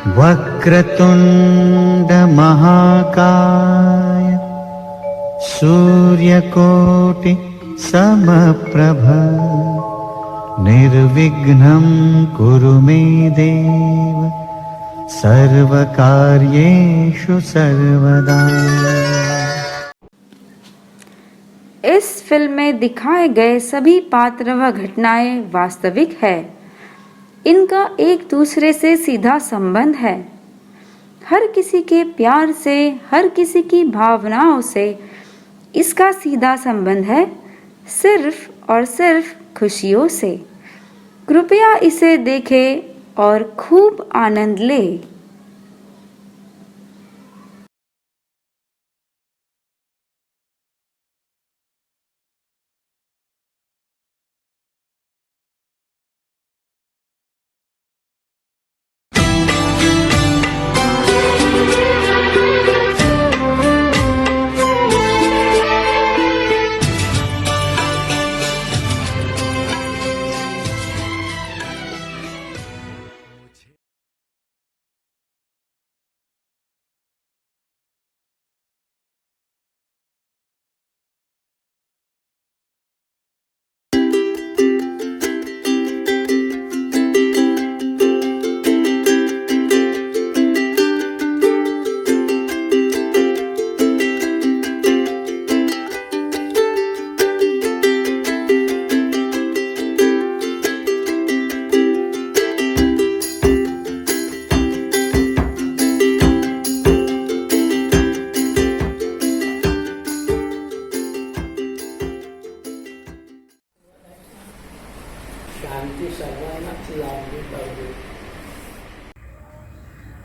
वक्रतुंड महाकाय सूर्यकोटि समप्रभ निर्विघ्नं कुरु मे देव सर्वकार्येषु सर्वदा। इस फिल्म में दिखाए गए सभी पात्र व घटनाएं वास्तविक है। इनका एक दूसरे से सीधा संबंध है। हर किसी के प्यार से, हर किसी की भावनाओं से इसका सीधा संबंध है, सिर्फ और सिर्फ खुशियों से। कृपया इसे देखें और खूब आनंद लें।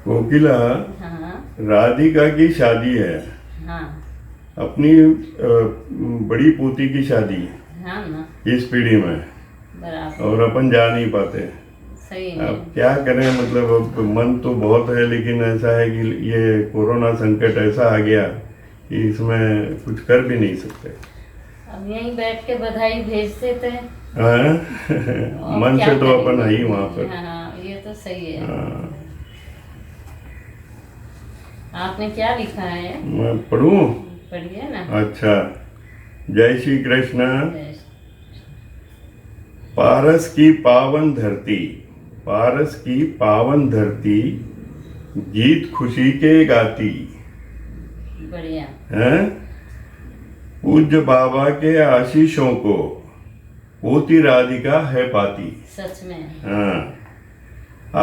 कोकिला, हाँ राधिका की शादी है। हाँ अपनी बड़ी पोती की शादी हाँ ना इस पीढ़ी में, बराबर और अपन जा नहीं पाते। सही अब है। क्या करें, मतलब अब मन तो बहुत है, लेकिन ऐसा है कि ये कोरोना संकट ऐसा आ गया कि इसमें कुछ कर भी नहीं सकते। अब यहीं बैठ के बधाई भेज देते हैं। हाँ? और मन क्या से तो अपन करेंगे? है ही वहाँ पर। हाँ ये तो सही है। हाँ। आपने क्या लिखा है? मैं पढ़ूं? पढ़िए ना। अच्छा। जय श्री कृष्ण। जय पारस की पावन धरती, पारस की पावन धरती, गीत खुशी के गाती बढ़िया। हैं। पूज्य बाबा के आशीषों को पोती राधिका है पाती। सच में। हाँ।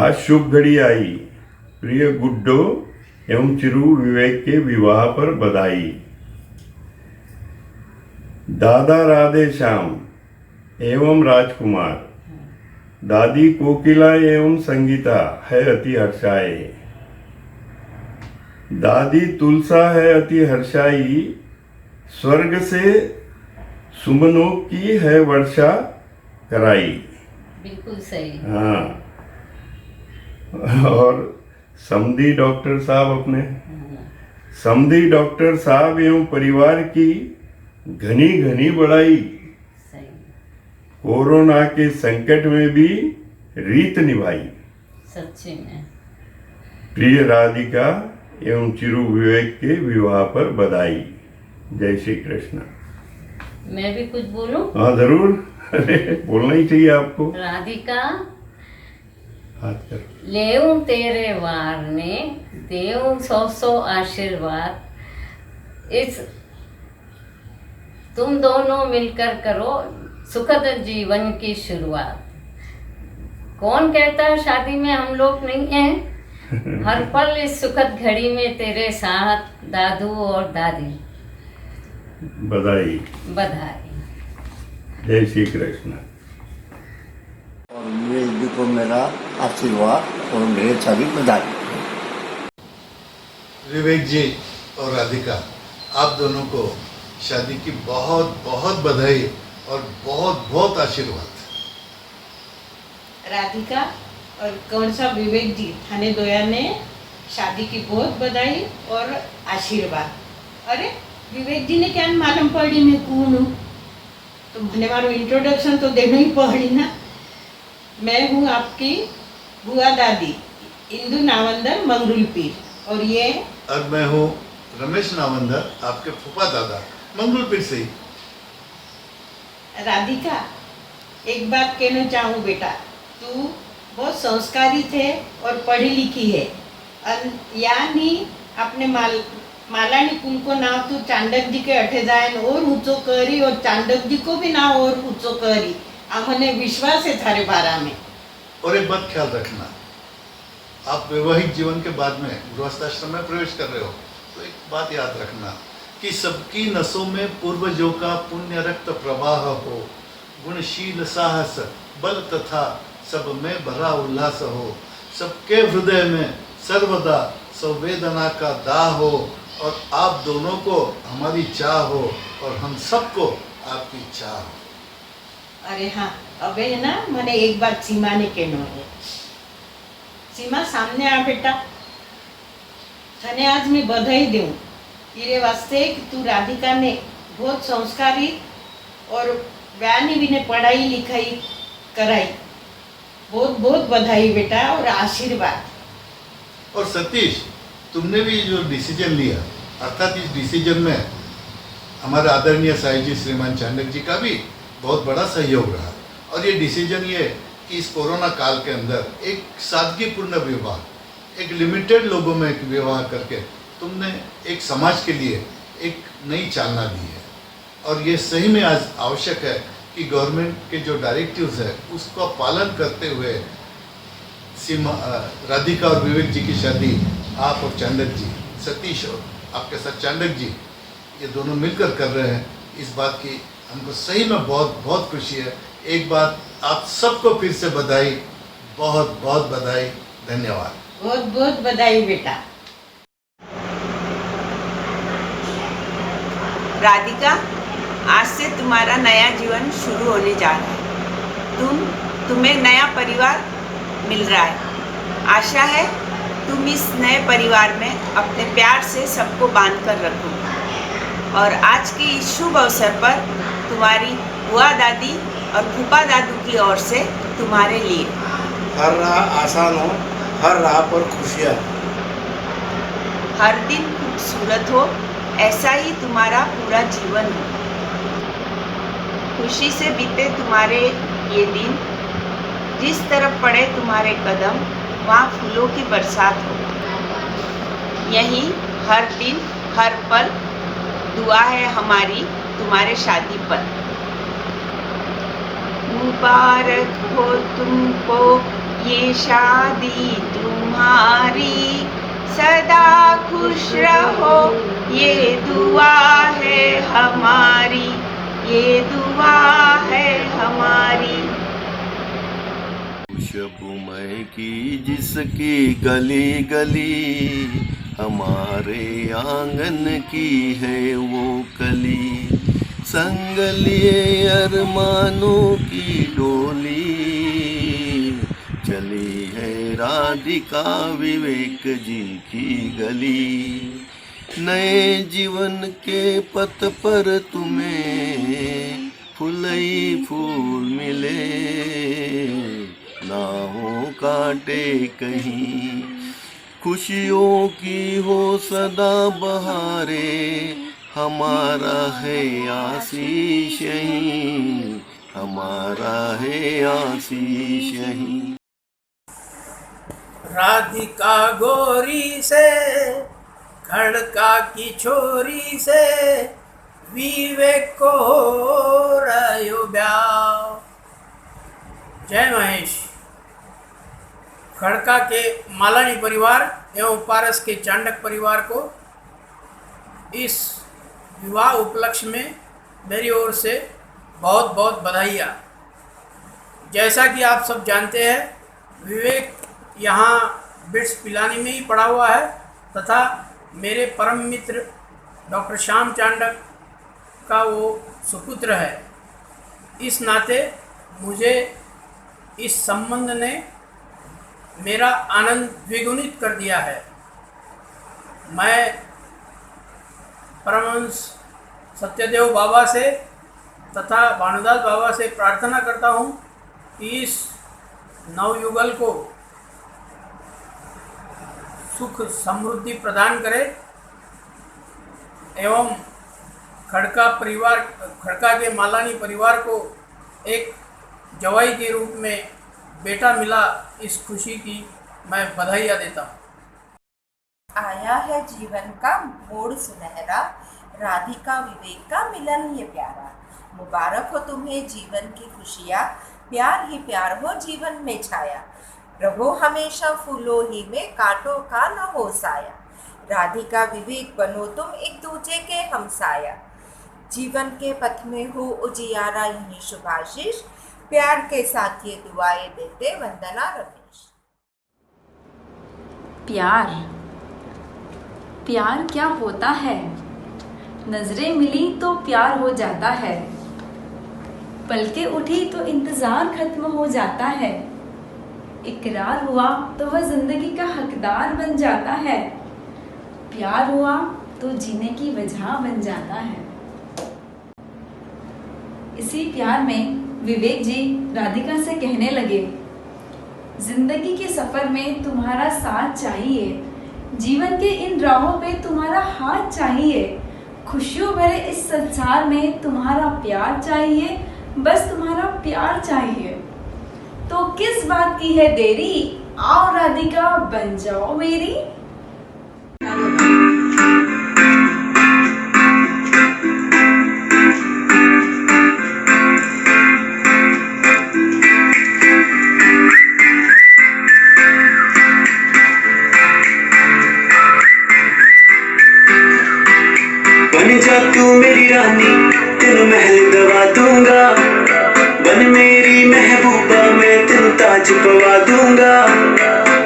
आज शुभ घड़ी आई, प्रिय गुड्डो एवं चिरू विवेक के विवाह पर बधाई। दादा राधे श्याम एवं राजकुमार, दादी कोकिला एवं संगीता है अति हर्षाए। दादी तुलसा है अति हर्षाई, स्वर्ग से सुमनों की है वर्षा कराई। बिल्कुल सही। हाँ। और समधी डॉक्टर साहब, अपने समधी डॉक्टर साहब एवं परिवार की घनी घनी बड़ाई। सही। कोरोना के संकट में भी रीत निभाई। सच्ची में। प्रिय राधिका एवं चिरू विवेक के विवाह पर बधाई। जय श्री कृष्ण। मैं भी कुछ बोलूं? हाँ जरूर। अरे बोलना ही चाहिए आपको। राधिका हाथ कर। लेऊं तेरे वार ने, देऊं सौ सौ आशीर्वाद। इस तुम दोनों मिलकर करो सुखद जीवन की शुरुआत। कौन कहता है शादी में हम लोग नहीं हैं? हर पल इस सुखद घड़ी में तेरे साथ दादू और दादी। बधाई। बधाई। जय श्री कृष्ण। और विवेक जी को मेरा आशीर्वाद और ढेर सारी बधाई। विवेक जी और राधिका, आप दोनों को शादी की बहुत बहुत बधाई और बहुत बहुत आशीर्वाद। राधिका और कौन सा विवेक जी थाने दोया ने शादी की बहुत बधाई और आशीर्वाद। अरे विवेक जी ने क्या मालूम पड़ी मैं कौन हूँ, तो मैंने मारो इंट्रोडक्शन तो देना ही पड़ी ना। मैं हूँ आपकी बुआ दादी इंदु नावंदर मंगरुल पीर। और ये और मैं हूँ रमेश नावंदर, आपके फूफा दादा मंगलपीर से ही। राधिका, एक बात कहना चाहूँ बेटा, तू बहुत संस्कारी थे और पढ़ी लिखी है। यानी अपने मालानी कुल को नाव तू चांडक जी के अठे जाए और ऊंचो करी और चांडक जी को भी नाव और ऊंचो करी। हमने विश्वास है थारे बारा में। और एक बात ख्याल रखना, आप वैवाहिक जीवन के बाद में गृहस्थाश्रम में प्रवेश कर रहे हो, तो एक बात याद रखना कि सबकी नसों में पूर्वजों का पुण्य रक्त प्रवाह हो, गुणशील साहस बल तथा सब में भरा उल्लास हो, सबके हृदय में सर्वदा संवेदना का दाह हो, और आप दोनों को हमारी चाह हो और हम सबको आपकी चाह हो। अरे हाँ, अबे है ना, मैंने एक बात सीमा ने कहना है। सीमा सामने आ बेटा, थने आज मैं बधाई दूं ये वास्ते कि तू राधिका ने बहुत संस्कारी और व्यानी भी ने पढ़ाई लिखाई कराई। बहुत बहुत बधाई बेटा और आशीर्वाद। और सतीश, तुमने भी जो डिसीजन लिया, अर्थात इस डिसीजन में हमारे आदरणीय साईं जी श्रीमान चांडक जी का भी बहुत बड़ा सहयोग रहा। और ये डिसीजन ये कि इस कोरोना काल के अंदर एक सादगीपूर्ण विवाह, एक लिमिटेड लोगों में एक विवाह करके तुमने एक समाज के लिए एक नई चालना दी है। और ये सही में आज आवश्यक है कि गवर्नमेंट के जो डायरेक्टिव्स है उसका पालन करते हुए सीमा राधिका और विवेक जी की शादी आप और चांडक जी, सतीश और आपके साथ चांडक जी, ये दोनों मिलकर कर रहे हैं। इस बात की हमको सही में बहुत बहुत खुशी है। एक बार आप सबको फिर से बधाई, बहुत बहुत बधाई, धन्यवाद। बहुत बहुत बधाई बेटा। राधिका, आज से तुम्हारा नया जीवन शुरू होने जा रहा है। तुम्हें नया परिवार मिल रहा है। आशा है तुम इस नए परिवार में अपने प्यार से सबको बांध कर रखोगे। और आज के इस शुभ अवसर पर तुम्हारी बुआ दादी और फूफा दादू की ओर से तुम्हारे लिए हर राह आसान हो, हर राह पर खुशियाँ, हर दिन खूबसूरत हो, ऐसा ही तुम्हारा पूरा जीवन हो। खुशी से बीते तुम्हारे ये दिन, जिस तरफ पड़े तुम्हारे कदम वहाँ फूलों की बरसात हो। यही हर दिन हर पल दुआ है हमारी तुम्हारे शादी पर। मुबारक हो तुमको ये शादी तुम्हारी, सदा खुश रहो ये दुआ है हमारी, ये दुआ है हमारी। खुशबुमय की जिसकी गली गली, हमारे आंगन की है वो कली, संग लिए अरमानों की डोली, चली है राधिका विवेक जी की गली। नए जीवन के पथ पर तुम्हें फुलई फूल मिले, ना हो काटे कहीं, खुशियों की हो सदा बहारे, हमारा है आशीष यहीं, हमारा है आशीष यहीं। राधिका गोरी से, खड़का की छोरी से, विवेक को हो रयो ब्याह। जय महेश। खड़का के मालानी परिवार एवं पारस के चांडक परिवार को इस विवाह उपलक्ष्य में मेरी ओर से बहुत बहुत बधाइयाँ। जैसा कि आप सब जानते हैं, विवेक यहाँ बिट्स पिलानी में ही पढ़ा हुआ है तथा मेरे परम मित्र डॉक्टर श्याम चांडक का वो सुपुत्र है। इस नाते मुझे इस संबंध ने मेरा आनंद द्विगुणित कर दिया है। मैं परमहंस सत्यदेव बाबा से तथा भानुदास बाबा से प्रार्थना करता हूँ कि इस नवयुगल को सुख समृद्धि प्रदान करे एवं खड़का के मालानी परिवार को एक जवाई के रूप में बेटा मिला, इस खुशी की मैं बधाइयाँ देता हूँ। आया है जीवन का मोड़ सुनहरा, राधिका विवेक का मिलन ये प्यारा। मुबारक हो तुम्हें जीवन की खुशियाँ, प्यार ही प्यार हो जीवन में छाया। रहो हमेशा फूलों ही में, कांटों का न हो साया। राधिका विवेक बनो तुम एक दूजे के हमसाया। जीवन के पथ में हो उजियारा यही शुभाशीष, प्यार के साथ ये दुआएं देते वंदना रमेश। प्यार क्या होता है? नजरें मिली तो प्यार हो जाता है, पलकें उठी तो इंतजार खत्म हो जाता है, इकरार हुआ तो वह जिंदगी का हकदार बन जाता है, प्यार हुआ तो जीने की वजह बन जाता है। इसी प्यार में विवेक जी राधिका से कहने लगे, जिंदगी के सफर में तुम्हारा साथ चाहिए, जीवन के इन राहों पे तुम्हारा हाथ चाहिए, खुशियों भरे इस संसार में तुम्हारा प्यार चाहिए, बस तुम्हारा प्यार चाहिए। तो किस बात की है देरी, आओ राधिका बन जाओ मेरी। बन जा तू मेरी रानी, तेनू महल दवा दूंगा, बन मेरी महबूबा मैं तेनू ताज पवा दूंगा।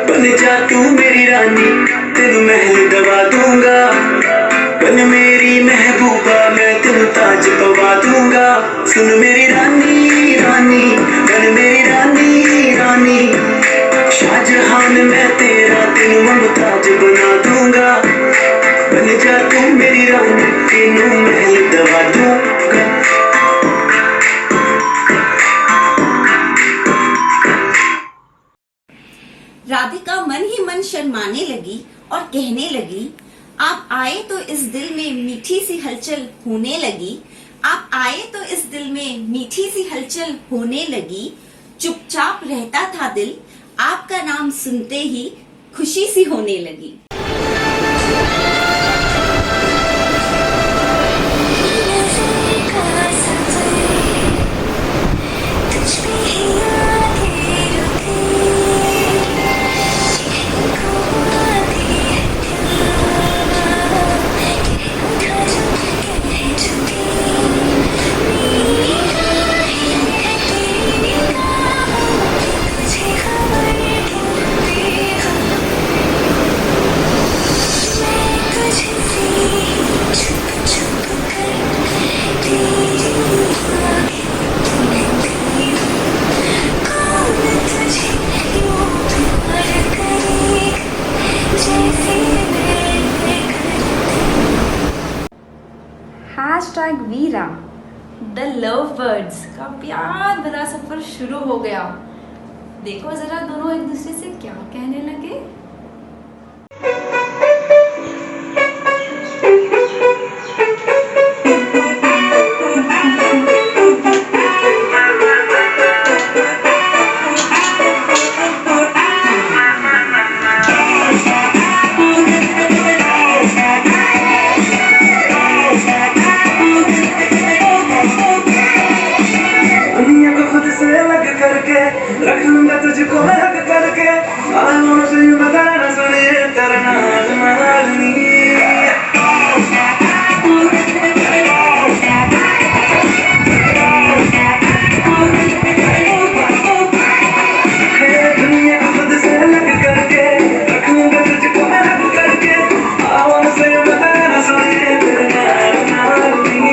बन जा तू मेरी रानी, तेनू महल दवा दूंगा, बन मेरी महबूबा मैं तेनू ताज पवा दूंगा। सुन मेरी रानी रानी, बन मेरी रानी रानी, शाहजहान मैं तेरा तेनू मुमताज बना दूंगा। बन जा तू मेरी रानी, तेनू महल दवा दूंगा। राधिका मन ही मन शर्माने लगी और कहने लगी, आप आए तो इस दिल में मीठी सी हलचल होने लगी, आप आए तो इस दिल में मीठी सी हलचल होने लगी। चुपचाप रहता था दिल, आपका नाम सुनते ही खुशी सी होने लगी। वीरा द लव बर्ड्स का प्यार भरा सफर शुरू हो गया। देखो जरा दोनों एक दूसरे से क्या कहने लगे। रख लूंगा तुझको मैं हक करके, आलों से बताना सुने तेरा नाज मालनी। दुनिया को खुद से अलग करके, रख लूंगा तुझको मैं हक करके, आलों से बताना सुने तेरा नाज मालनी।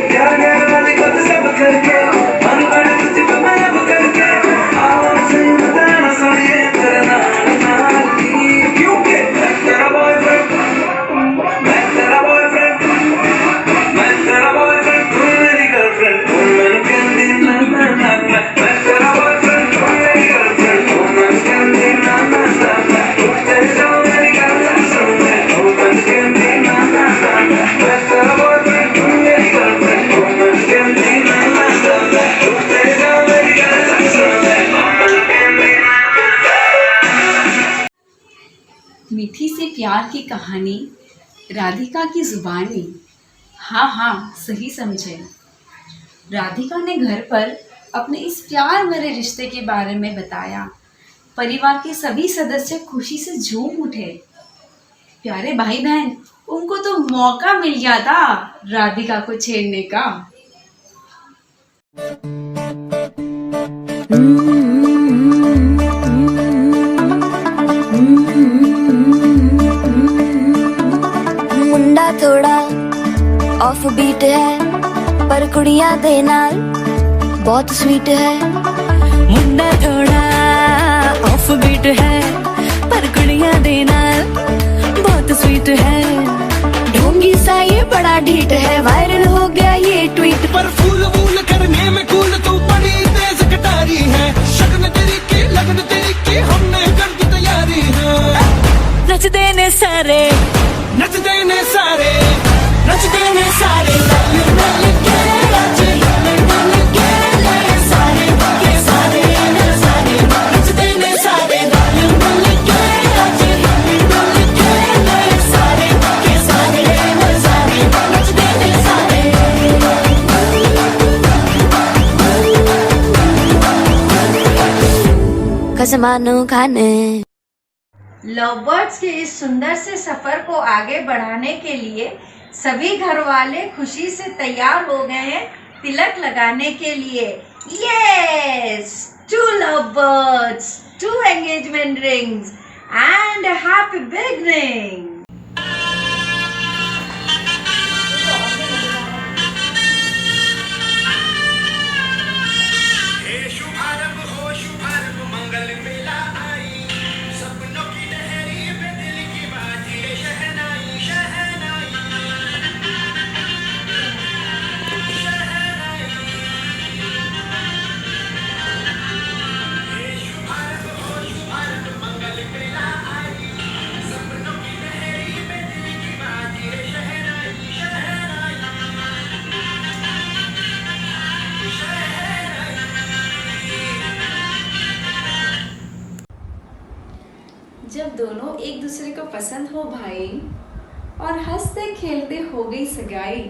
प्यार वाली खुद सब करके, मन बड़े तुझको मैं हक करके, क्योंकि तेरा बॉयफ्रेंड प्यार की कहानी, राधिका की जुबानी। हाँ हाँ, सही समझे। राधिका ने घर पर अपने इस प्यार भरे रिश्ते के बारे में बताया। परिवार के सभी सदस्य खुशी से झूम उठे। प्यारे भाई बहन, उनको तो मौका मिल गया था राधिका को छेड़ने का। मुंडा थोड़ा ऑफ बीट है, पर कुड़ियां दे नाल बहुत स्वीट है। मुंडा थोड़ा ऑफ बीट है, पर कुड़ियां दे नाल बहुत स्वीट है। ढोंगी सा ये बड़ा ढीठ है, वायरल हो गया ये ट्वीट पर। फूल वूल करने में कूल तू बड़ी तेज कटारी है। शगन तेरी की लगन तेरी की हमने कर दी तैयारी है। नच देने सारे, नच देने सारे, नच देने सारे। कसमानो खाने। लव बर्ड्स के इस सुंदर से सफर को आगे बढ़ाने के लिए सभी घर वाले खुशी से तैयार हो गए हैं तिलक लगाने के लिए। Yes, 2 love birds, 2 engagement rings and happy beginning. जब दोनों एक दूसरे को पसंद हो भाई और हंसते खेलते हो गई सगाई,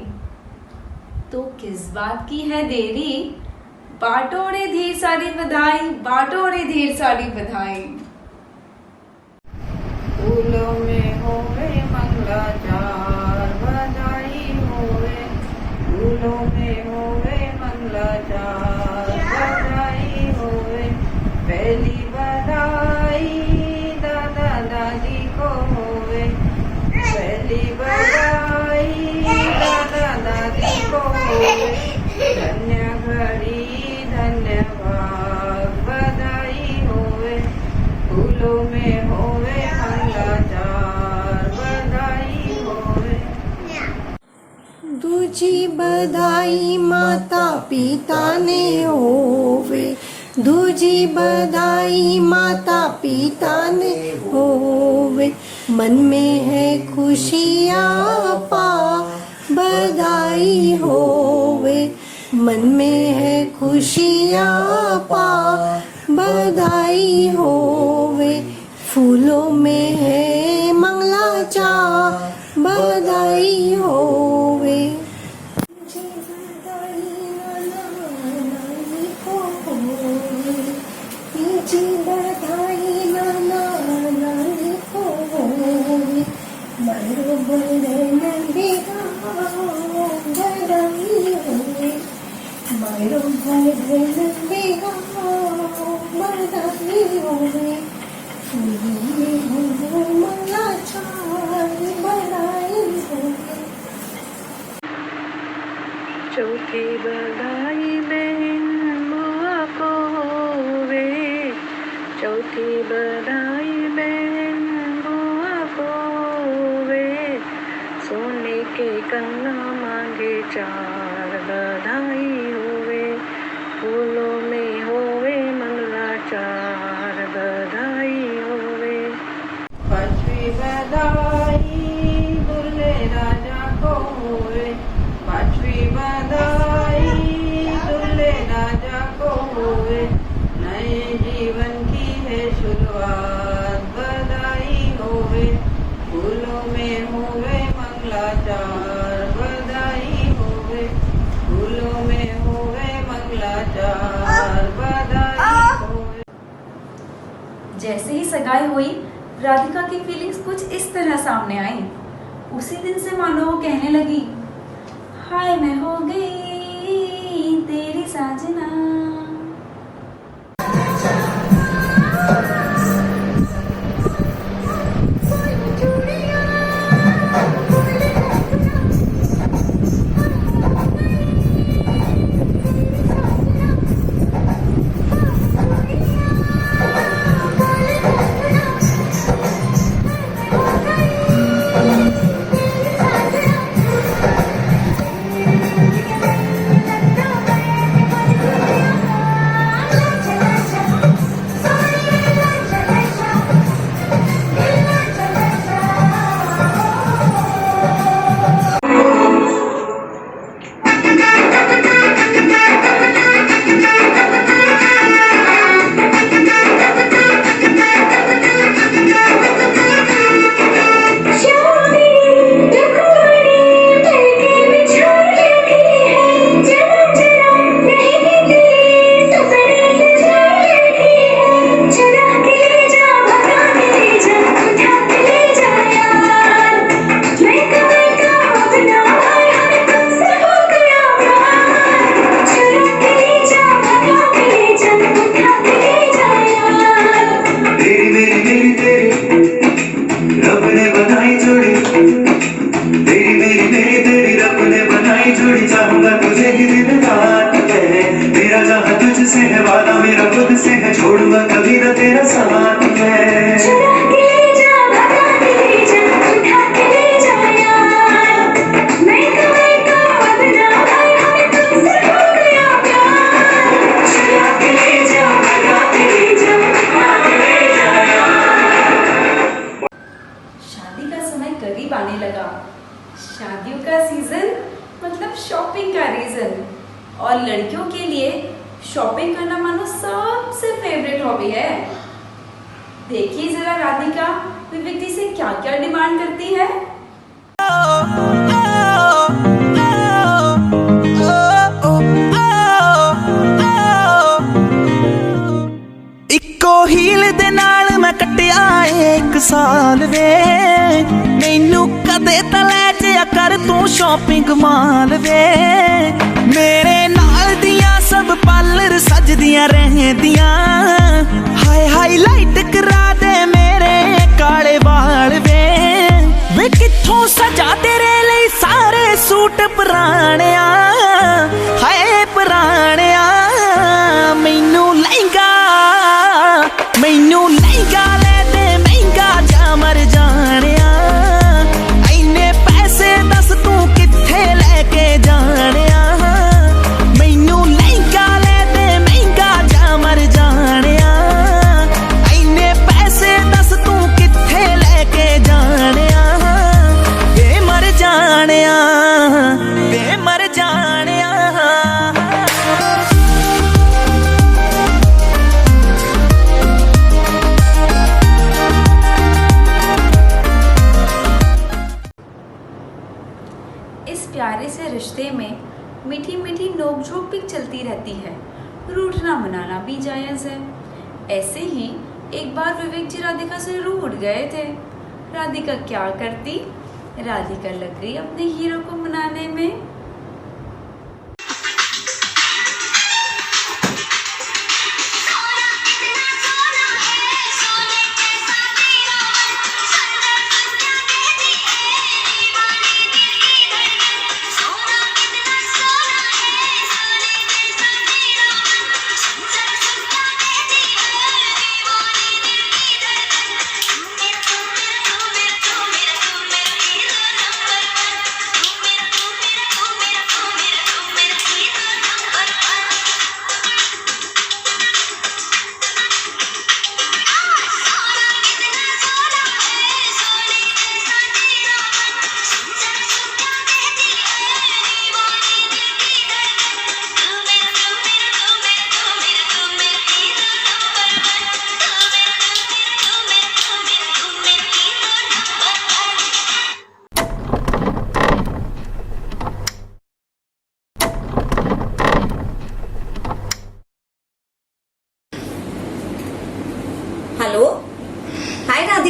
तो किस बात की है देरी। बांटो रे ढेर सारी बधाई, बांटो रे ढेर सारी बधाई। फूलों में होवे मंगलाचार, बधाई होवे। फूलों में होवे मंगलाचार, बधाई होवे। पहली बधाई दादा दादी को होवे। पहली बधाई दादा दादी को होवे। धन्य घड़ी धन्य भाग, बधाई होवे। फूलों में होवे मंगलाचार, बधाई होवे। दूजी बधाई माता पिता ने होवे। दूजी बधाई माता पिता ने होवे। मन में है खुशियाँ पा, बधाई होवे। मन में है खुशियाँ पा, बधाई होवे। फूलों में है मंगलाचार, बधाई होवे। जी बधाई नाना नानी को होवे। मारो बंधन बिगा बधाई होवे। मारो बंधन बिगा बधाई होवे। फूलों में हो मंगलाचार, बधाई होवे। चौथी बधाई बहन बुआ को होवे। चौथी बधाई बहन बुआ को होवे। सोने के कंगना मांगे 4, बधाई होवे। फूलों में होवे मंगलाचार, बधाई होवे। पांचवी बधाई दूल्हे राजा को होवे। पांचवी बधाई दूल्हे राजा को होवे। नए जीवन की है शुरुआत, बधाई होवे। फूल जैसे ही सगाई हुई, राधिका की फीलिंग्स कुछ इस तरह सामने आई। उसी दिन से मानो वो कहने लगी, हाय मैं हो गई तेरी साजना। शादियों का सीजन मतलब शॉपिंग का रीजन, और लड़कियों के लिए शॉपिंग करना मानो सबसे फेवरेट हॉबी है। देखिए जरा राधिका विवेक जी से क्या क्या डिमांड करती है। इको हील दे नाल मैं कटिया 1 साल वे, मैनू कदे तां लै जिया कर तू शॉपिंग माल वे। मेरे नाल दियां सब पार्लर सजदियां रहंदियां, हाय हाईलाइट करा दे मेरे काले बाल वे। वे कित्थों सजा तेरे लिए सारे सूट पुराणिया, हाय पुराणिया। मैनू लहंगा ले दे महंगा जा मर जानिया, इन्ने पैसे दस तू कित्थे लेके जानिया। मैनू लहंगा ले दे महंगा जा मर जानिया, इन्ने पैसे दस तू कित्थे लेके जानिया। वे मर जानिया, वे मर जानिया। प्यारे से रिश्ते में मीठी मीठी नोकझोंक भी चलती रहती है, रूठना मनाना भी जायज़ है। ऐसे ही एक बार विवेक जी राधिका से रूठ गए थे। राधिका क्या करती? राधिका लग गई अपने हीरो को मनाने में। मेरा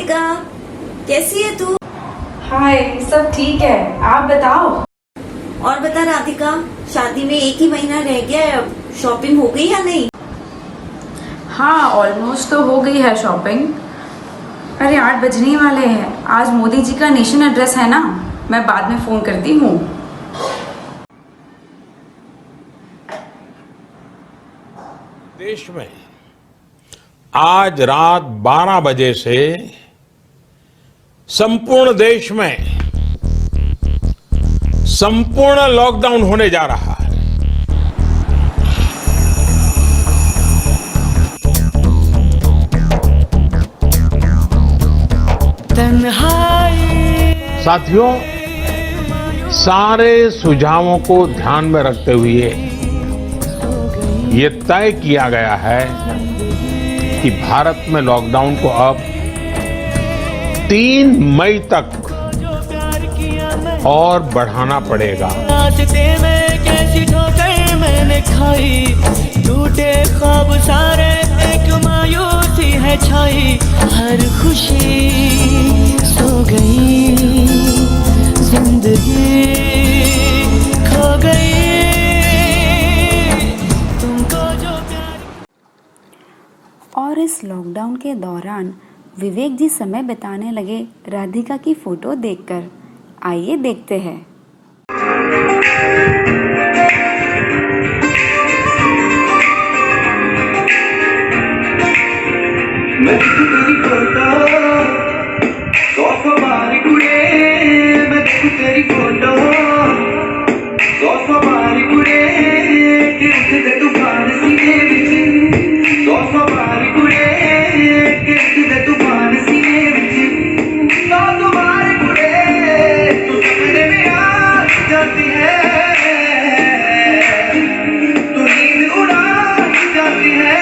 राधिका, कैसी है तू? हाय, सब ठीक है, आप बताओ। और बता राधिका, शादी में 1 ही महीना रह गया है, अब शॉपिंग हो गई या नहीं? हाँ, ऑलमोस्ट तो हो गई है शॉपिंग। अरे 8 बजने वाले हैं, आज मोदी जी का नेशन एड्रेस है ना, मैं बाद में फ़ोन करती हूँ। देश में आज रात 12 बजे से संपूर्ण देश में संपूर्ण लॉकडाउन होने जा रहा है। साथियों, सारे सुझावों को ध्यान में रखते हुए ये तय किया गया है कि भारत में लॉकडाउन को अब 3 मई तक और बढ़ाना पड़ेगा। रास्ते में कैसी ठोकर मैंने खाई, टूटे ख्वाब सारे, एक मायूसी है छाई, हर खुशी सो गई, जिंदगी खो गई, तुमको जो प्यार। और इस लॉकडाउन के दौरान विवेक जी समय बिताने लगे राधिका की फोटो देखकर। आइए देखते हैं। मैं तेरी फोटो 100 बार कुड़े, मैं तेरी फोटो 100 बार कुड़े, कि उठदे तूफान सीने विच, 100 बार कुड़े, कि उठदे तूफान सीने विच, 100 बार कुड़े, तू सपने में आ जाती है, तू नींद उड़ा जाती है,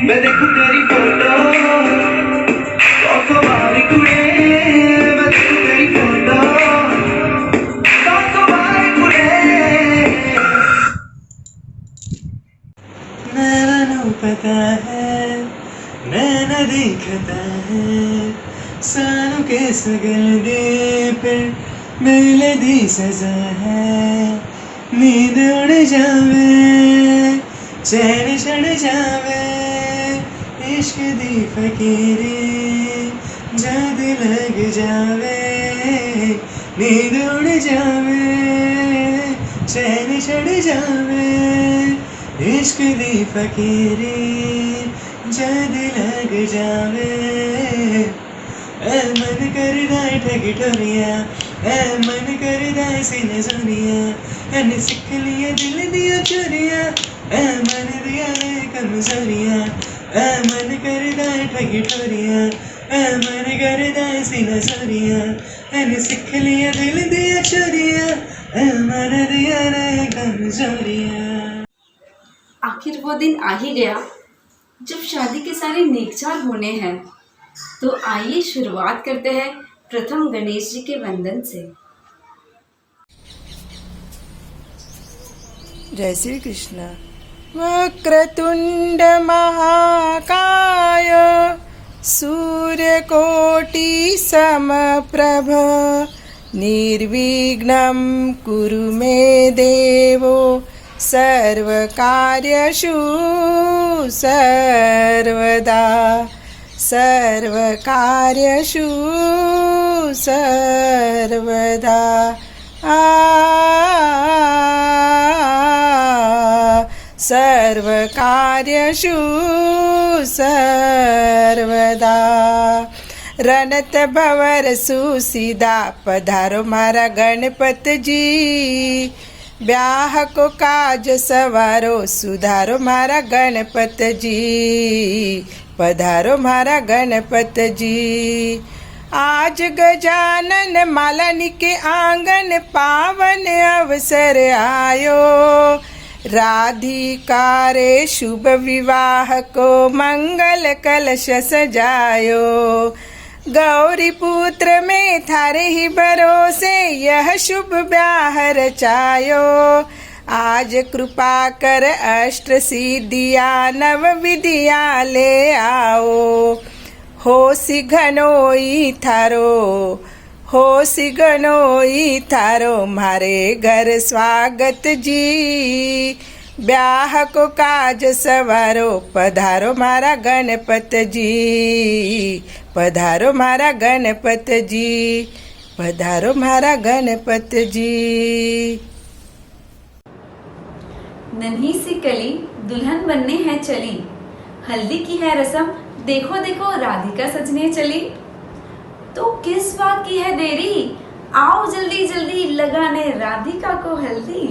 मैं देखूं तेरी फोटो 100 बार कुड़े, मैं देखूं तेरी फोटो 100 बार कुड़े। नैना पता है, नैना दिखता है, सानू के सगल दे पर मिले दी सजा है, नींद उड़ जावे, चैन चढ़ जावे, इश्क दी फकीरी जद लग जावे, नींद उड़ जावे, चैन चढ़ जावे, इश्क दी फकीरी जद लग जावे। ऐ मन करदा ठगी ठोरिया, ऐ मन करदा सीने सोनिया, ऐन सिख लिया दिल दिया चोरिया, ऐ मन दिया ने कमजोरिया, ऐ मन करदा ठगी ठोरिया, ऐ मन करदा सीना सोरिया, ऐन सिख लिया दिल दिया चोरिया, ऐ मन दिया ने कमजोरिया। आखिर वो दिन आ ही गया जब शादी के सारे नेकचार होने हैं। तो आइए शुरुआत करते हैं प्रथम गणेश जी के वंदन से। जय श्री कृष्ण। वक्रतुंड महाकाय सूर्यकोटि समप्रभ निर्विघ्नं कुरु मे देवो सर्वकार्यषु सर्वदा, सर्वकार्यषु सर्वदा। सर्वकार्यषु सर्वदा। रनत भवर सुसीधा पधारो मारा गणपत जी, ब्याह को काज सवारो सुधारो मारा गणपत जी, पधारो मारा गणपत जी। आज गजानन मालानी के आंगन पावन अवसर आयो, राधिका रे शुभ विवाह को मंगल कलश सजायो। गौरी पुत्र में थारे ही भरोसे यह शुभ ब्याह रचायो। आज कृपा कर अष्ट सिद्धिया नव विधिया ले आओ। होसी घनोई थारो, होसी घनोई थारो मारे घर स्वागत जी। ब्याह को काज सवारो पधारो मारा गणपत जी, पधारो मारा गणपत जी, पधारो मारा गणपत जी। नन्ही सी कली दुल्हन बनने है चली, हल्दी की है रस्म देखो देखो राधिका सजने चली। तो किस बात की है देरी, आओ जल्दी जल्दी लगाने राधिका को हल्दी।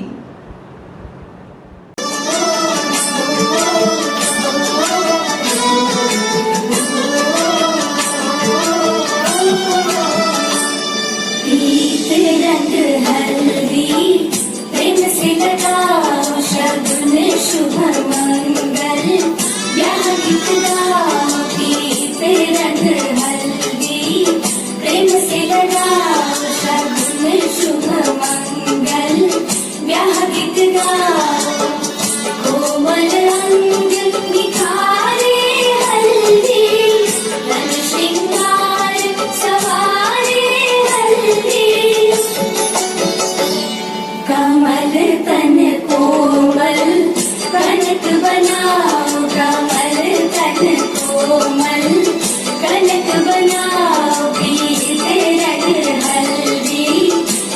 रंग हल्दी प्रेम से लगाओ शगुन शुभ मंगल, ब्याह गीत गाओ गीत रंग हल्दी प्रेम से लगाओ शगुन शुभ मंगल, ब्याह गीत गाओ। कोमल अंग निखारे हल्दी रंग श्रृंगार सवारे हल्दी, कमल तन कोमल कनक बनाओ, कमल तन कोमल कनक बनाओ, गीत रंग हल्दी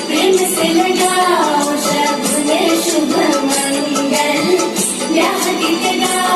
प्रेम से लगाओ शगुन शुभ मंगल, ब्याह गीत गाओ।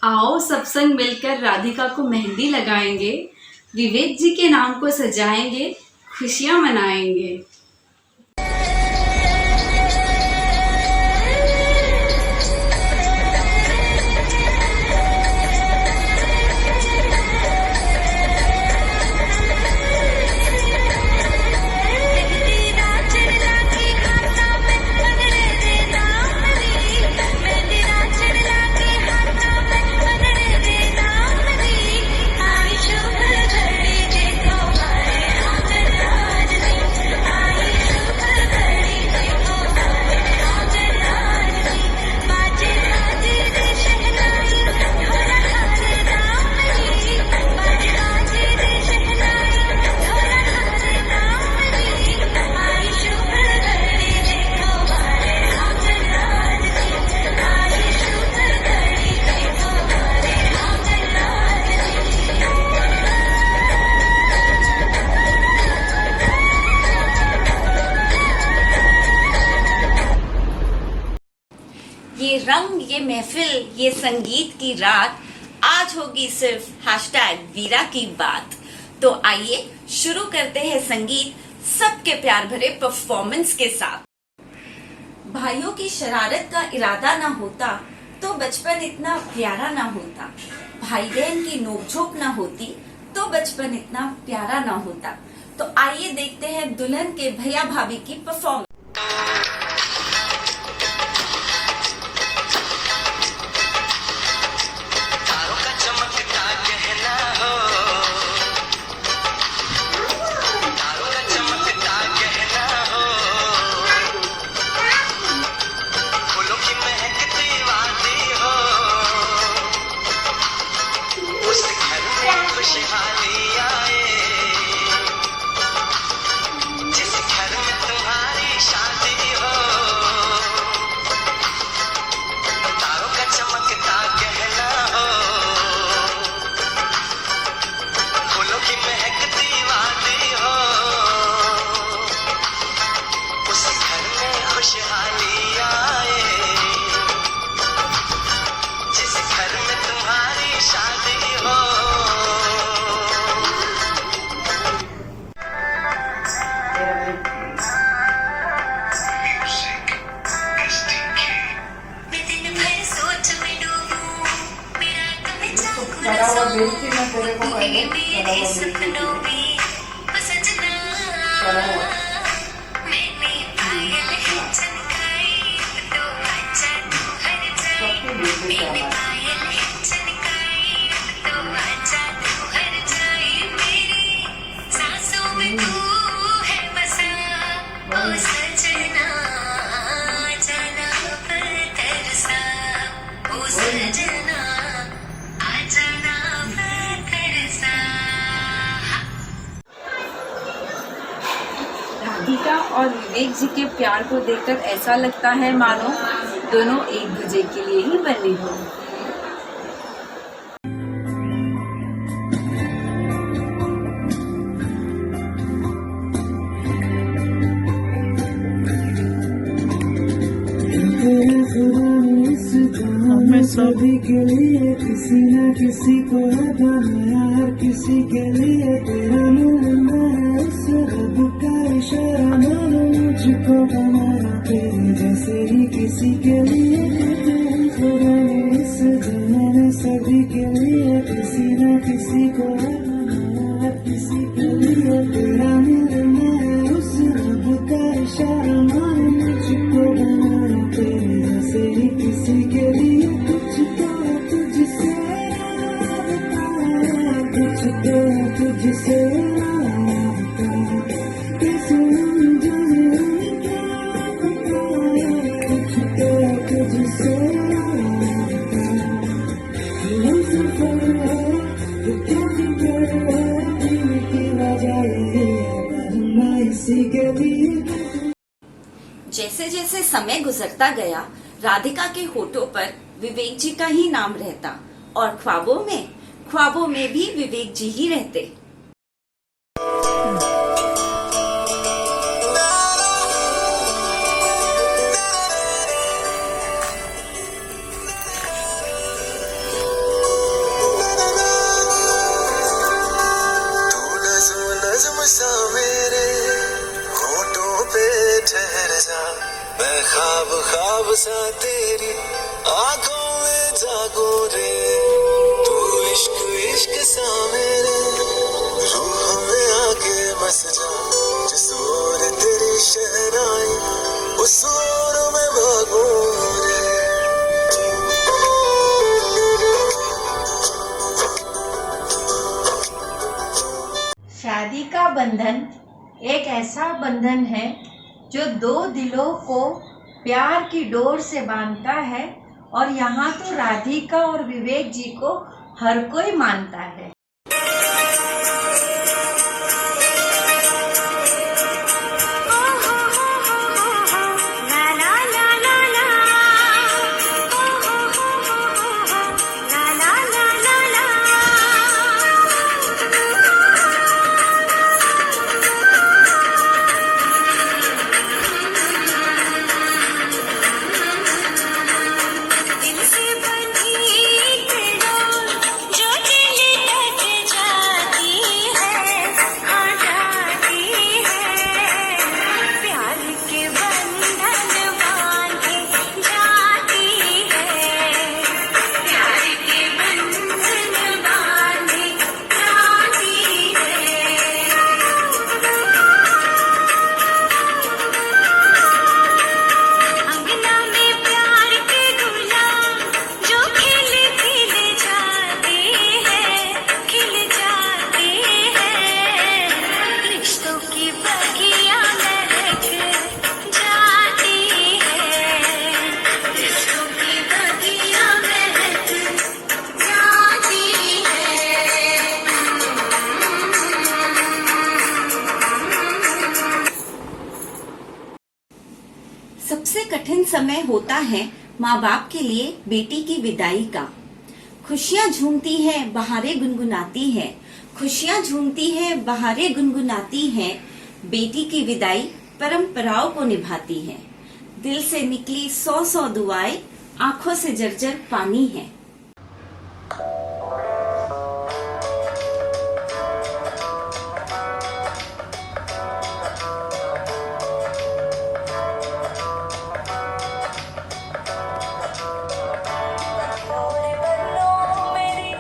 आओ सब संग मिलकर राधिका को मेहंदी लगाएंगे, विवेक जी के नाम को सजाएंगे, खुशियां मनाएंगे। ये रंग, ये महफिल, ये संगीत की रात, आज होगी सिर्फ #वीरा की बात। तो आइए शुरू करते हैं संगीत सबके प्यार भरे परफॉर्मेंस के साथ। भाइयों की शरारत का इरादा ना होता तो बचपन इतना प्यारा ना होता, भाई बहन की नोकझोंक ना होती तो बचपन इतना प्यारा ना होता। तो आइए देखते हैं दुल्हन के भैया भाभी की परफॉर्मेंस। चढ़ा हुआ बेचती मैं तेरे को पहले चढ़ा हुआ बेचती चढ़ा हुआ सबके बेचते थे हमारे राधिका और विवेक जी के प्यार को देखकर ऐसा लगता है मानो दोनों एक दूसरे के लिए ही बने हों। हमें सभी के लिए किसी न किसी को यार किसी के लिए तेरा मिलना है उस रब का इशारा मानो मुझको बनाया तेरे जैसे ही किसी के लिए खुदा ने इस जमाने सभी के लिए किसी न किसी को यार किसी के लिए तेरा मिलना है उस रब का इशारा मानो मुझको बनाया तेरे जैसे ही किसी के लिए कुछ तो तुझसे कुछ तो तुझसे जैसे जैसे समय गुजरता गया राधिका के होठों पर विवेक जी का ही नाम रहता और ख्वाबों में भी विवेक जी ही रहते। मैं ख्वाब ख्वाब सा तेरी आंखों में जागो रे तू इश्क इश्क सा मेरे रूह में आके बस जा जिस ओर तेरी शहनाई उस ओर में भागो रे। शादी का बंधन एक ऐसा बंधन है जो दो दिलों को प्यार की डोर से बांधता है और यहाँ तो राधिका और विवेक जी को हर कोई मानता है। सबसे कठिन समय होता है माँ बाप के लिए बेटी की विदाई का। खुशियाँ झूमती है बहारें गुनगुनाती है, खुशियाँ झूमती है बहारें गुनगुनाती है, बेटी की विदाई परंपराओं को निभाती है। दिल से निकली 100 दुआएं, आंखों से जर्जर पानी है। मेरी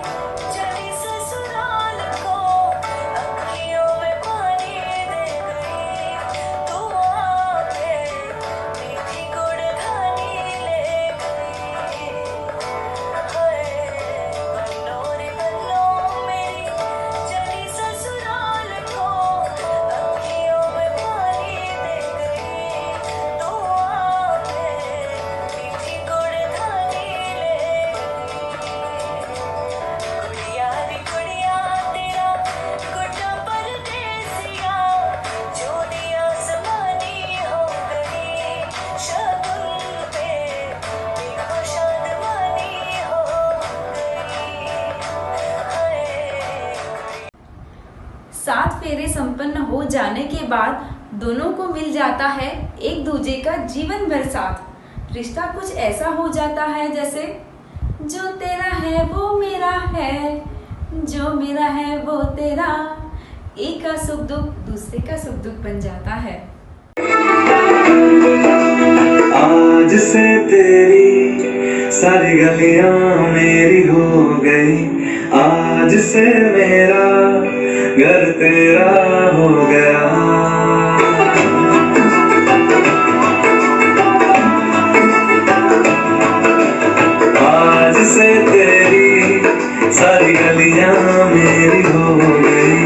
7 फेरे संपन्न हो जाने के बाद दोनों को मिल जाता है एक दूजे का जीवन भर साथ। रिश्ता कुछ ऐसा हो जाता है जैसे जो तेरा है वो मेरा है, जो मेरा है वो तेरा। एक का सुख दुख दूसरे का सुख दुख बन जाता है। आज से तेरी सारी गलियां मेरी हो गई, आज से मेरा घर तेरा हो गया। आज से तेरी सारी गलियां मेरी हो गई,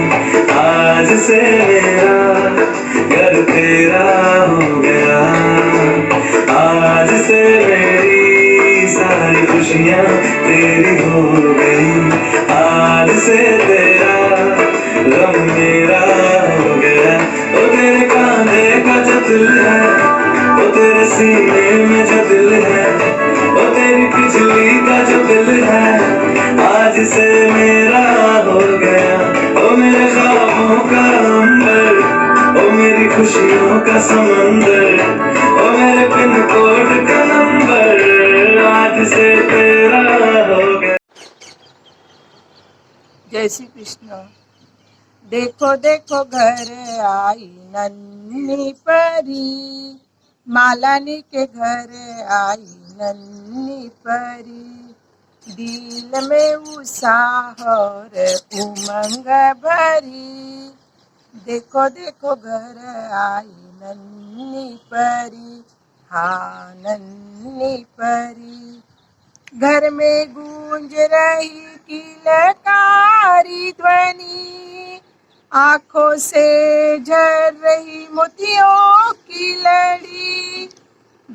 आज से मेरा घर तेरा हो गया। आज से मेरी सारी खुशियाँ तेरी हो गई, आज से तेरा गम मेरा हो गया। ओ तेरे कांधे का जो दिल है, ओ तेरे सीने में जो दिल है, ओ तेरी बिजली का जो दिल है, आज से मेरा हो गया। ओ मेरे ख्वाबों का अंबर, ओ मेरी खुशियों का समंदर, ओ मेरे पिन कोड का नंबर, आज से तेरा हो गया। जय श्री कृष्ण। देखो देखो घर आई नन्ही परी, मालानी के घर आई नन्ही परी। दिल में उत्साह और उमंग भरी, देखो देखो घर आई नन्ही परी, हाँ नन्ही परी। घर में गूंज रही किलकारी ध्वनि, आंखों से झर रही मोतियों की लड़ी।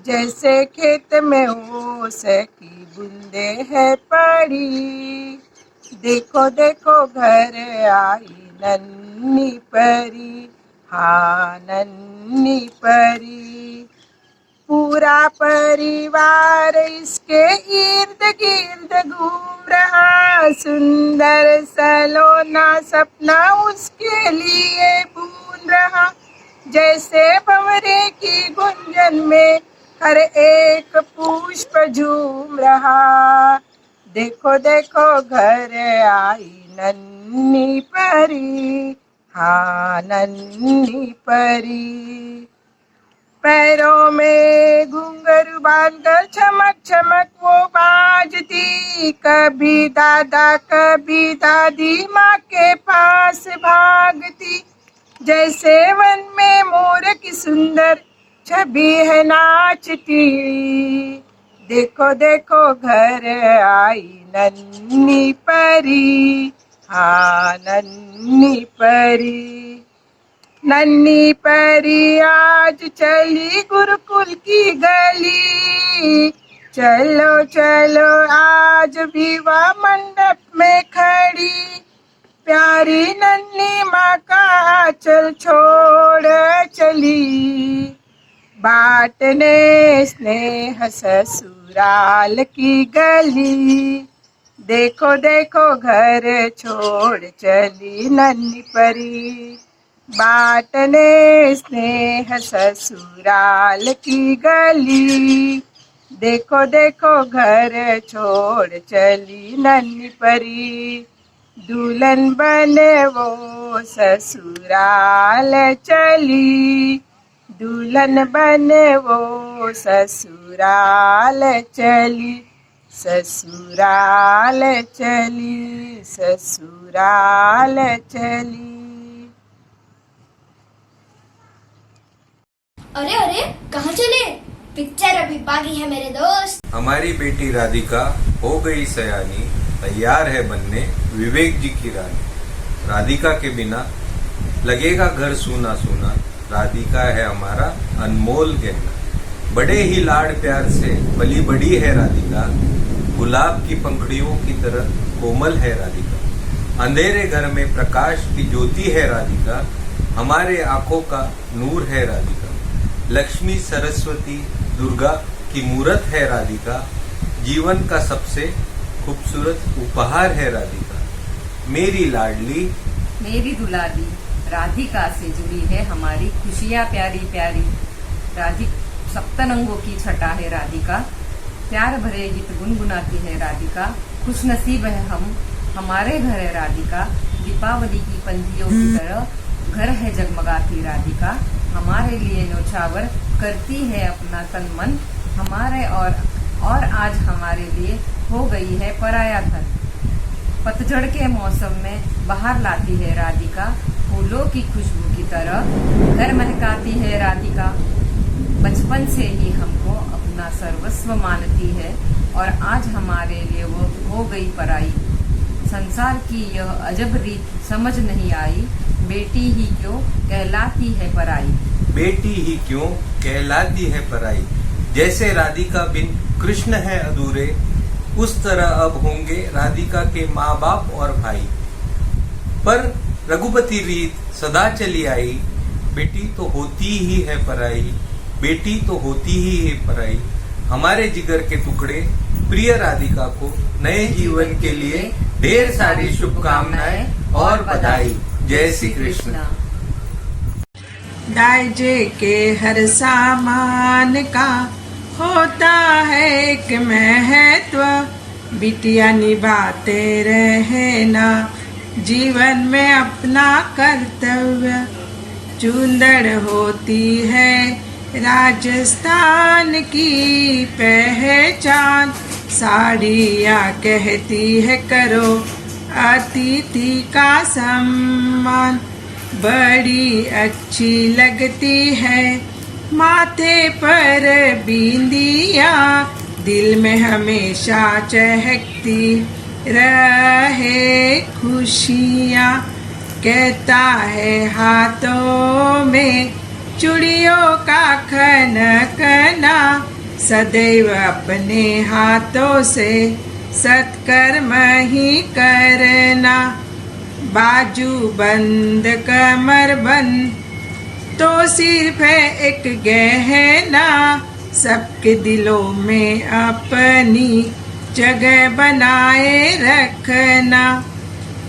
जैसे खेत में ओस की बूंदे है पड़ी, देखो देखो घर आई नन्ही परी, हाँ नन्ही परी। पूरा परिवार इसके इर्द गिर्द घूम रहा, सुंदर सलोना सपना उसके लिए बूंद रहा। जैसे भंवरे की गुंजन में हर एक पुष्प झूम रहा, देखो देखो घर आई नन्ही परी, हाँ नन्ही परी। पैरों में घुंघरू बांधकर चमक चमक वो बाजती, कभी दादा कभी दादी माँ के पास भागती। जैसे वन में मोर की सुंदर छवि है नाचती, देखो देखो घर आई नन्ही परी, हाँ नन्ही परी। नन्ही परी आज चली गुरुकुल की गली, चलो चलो आज विवाह मंडप में खड़ी। प्यारी नन्ही माँ का आंचल छोड़ चली, बाटने स्नेह ससुराल की गली। देखो देखो घर छोड़ चली नन्ही परी, बाटने स्नेह ससुराल की गली। देखो देखो घर छोड़ चली नन्ही परी, दुल्हन बने वो ससुराल चली, दुल्हन बने वो ससुराल चली, ससुराल चली, ससुराल चली। अरे अरे कहाँ चले? पिक्चर अभी बाकी है मेरे दोस्त। हमारी बेटी राधिका हो गई सयानी, तैयार है बनने विवेक जी की रानी। राधिका के बिना लगेगा घर सूना सूना, राधिका है हमारा अनमोल गहना। बड़े ही लाड प्यार से पली बड़ी है राधिका, गुलाब की पंखड़ियों की तरह कोमल है राधिका। अंधेरे घर में प्रकाश की ज्योति है राधिका, हमारे आंखों का नूर है राधिका। लक्ष्मी सरस्वती दुर्गा की मूरत है राधिका, जीवन का सबसे खूबसूरत उपहार है राधिका। मेरी लाडली मेरी दुलारी राधिका से जुड़ी है हमारी खुशियाँ प्यारी प्यारी। सप्तनंगों की छटा है राधिका, प्यार भरे गीत गुनगुनाती है राधिका। खुश नसीब है हम, हमारे घर है राधिका। दीपावली की पंजियों की तरह घर है जगमगाती राधिका। हमारे लिए न्योछावर करती है अपना तन मन, हमारे और आज हमारे लिए हो गई है पराया धन। पतझड़ के मौसम में बाहर लाती है राधिका, फूलों की खुशबू की तरह घर महकाती है राधिका। बचपन से ही हमको अपना सर्वस्व मानती है और आज हमारे लिए वो हो गई पराई। संसार की यह अजब रीत समझ नहीं आई, बेटी ही क्यों कहलाती है पराई। बेटी ही क्यों कहलाती है पराई। जैसे राधिका बिन कृष्ण है अधूरे, उस तरह अब होंगे राधिका के माँ बाप और भाई। पर रघुपति रीत सदा चली आई, बेटी तो होती ही है पराई, बेटी तो होती ही है पराई। हमारे जिगर के टुकड़े प्रिय राधिका को नए जीवन के लिए ढेर सारी शुभकामनाएं और बधाई। जय श्री कृष्ण। दायजे के हर सामान का होता है एक महत्व, बिटिया निभाते रहना जीवन में अपना कर्तव्य। चुंदड़ होती है राजस्थान की पहचान, साड़ियाँ कहती है करो अतिथि का सम्मान। बड़ी अच्छी लगती है माथे पर बिंदिया, दिल में हमेशा चहकती रहे खुशियाँ। कहता है हाथों में चूड़ियों का खनकना, सदैव अपने हाथों से सत्कर्म ही करना। बाजू बंद कमर बंद तो सिर्फ है एक गहना, सबके दिलों में अपनी जगह बनाए रखना।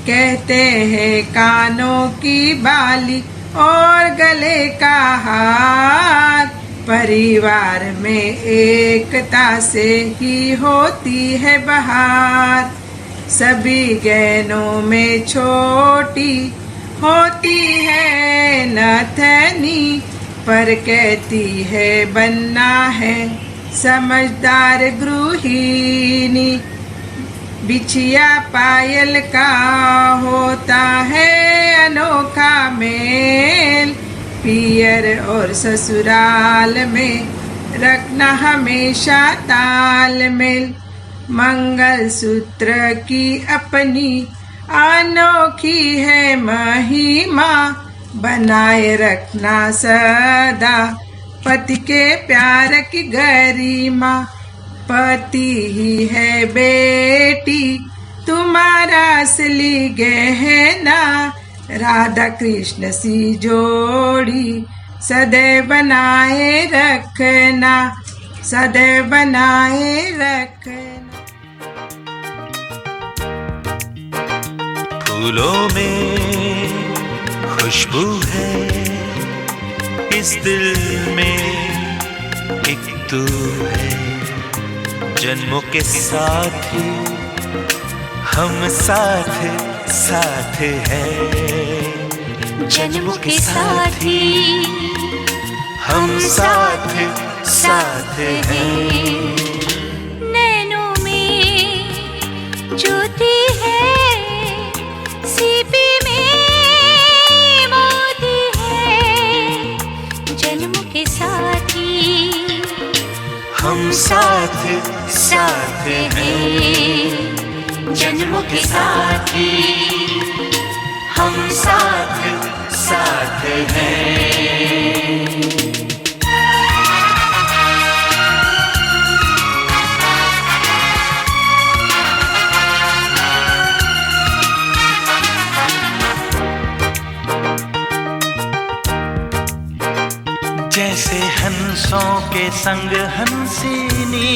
कहते हैं कानों की बाली और गले का हार, परिवार में एकता से ही होती है बहार। सभी गहनों में छोटी होती है नथनी, पर कहती है बनना है समझदार गृहिणी। बिछिया पायल का होता है अनोखा मेल, पियर और ससुराल में रखना हमेशा तालमेल। मंगल सूत्र की अपनी अनोखी है महिमा, बनाए रखना सदा पति के प्यार की गरिमा। पति ही है बेटी तुम्हारा असली गहना, राधा कृष्ण सी जोड़ी सदैव बनाए रखना, सदैव बनाए रखना। फूलों में खुशबू है, इस दिल में एक तू है। जन्मों के साथी हम साथ साथ हैं, जन्मों के साथी हम साथ साथ हैं। नैनों में ज्योति है, सीपी में मोती है, जन्मों के साथी हम साथ साथ हैं, जन्मों के साथी हम साथ साथ हैं। जैसे हंसों के संग हंसिनी,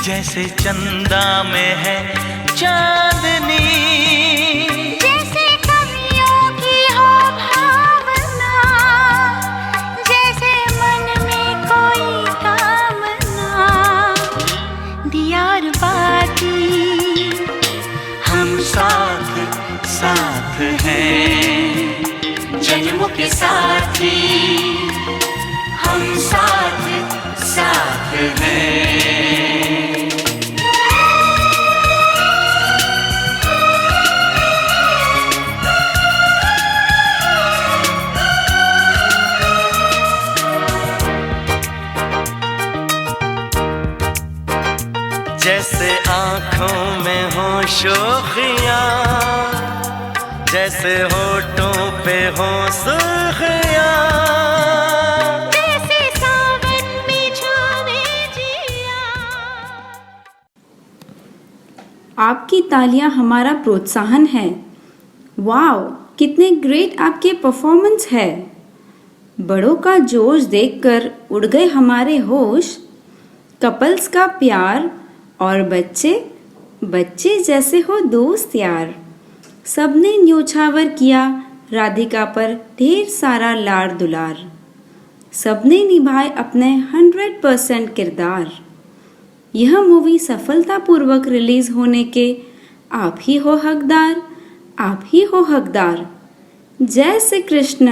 जैसे चंदा में है चांदनी, जैसे सुर्खियां, जैसे होठों पे हो सुर्खियां, जैसे सावन में छावे जिया। आपकी तालियां हमारा प्रोत्साहन है। वाओ, कितने ग्रेट आपके परफॉर्मेंस है। बड़ों का जोश देखकर उड़ गए हमारे होश। कपल्स का प्यार और बच्चे बच्चे जैसे हो दोस्त यार। सबने न्योछावर किया राधिका पर ढेर सारा लाड़ दुलार। सबने निभाए अपने 100% किरदार। यह मूवी सफलतापूर्वक रिलीज होने के आप ही हो हकदार, आप ही हो हकदार। जय श्री कृष्ण।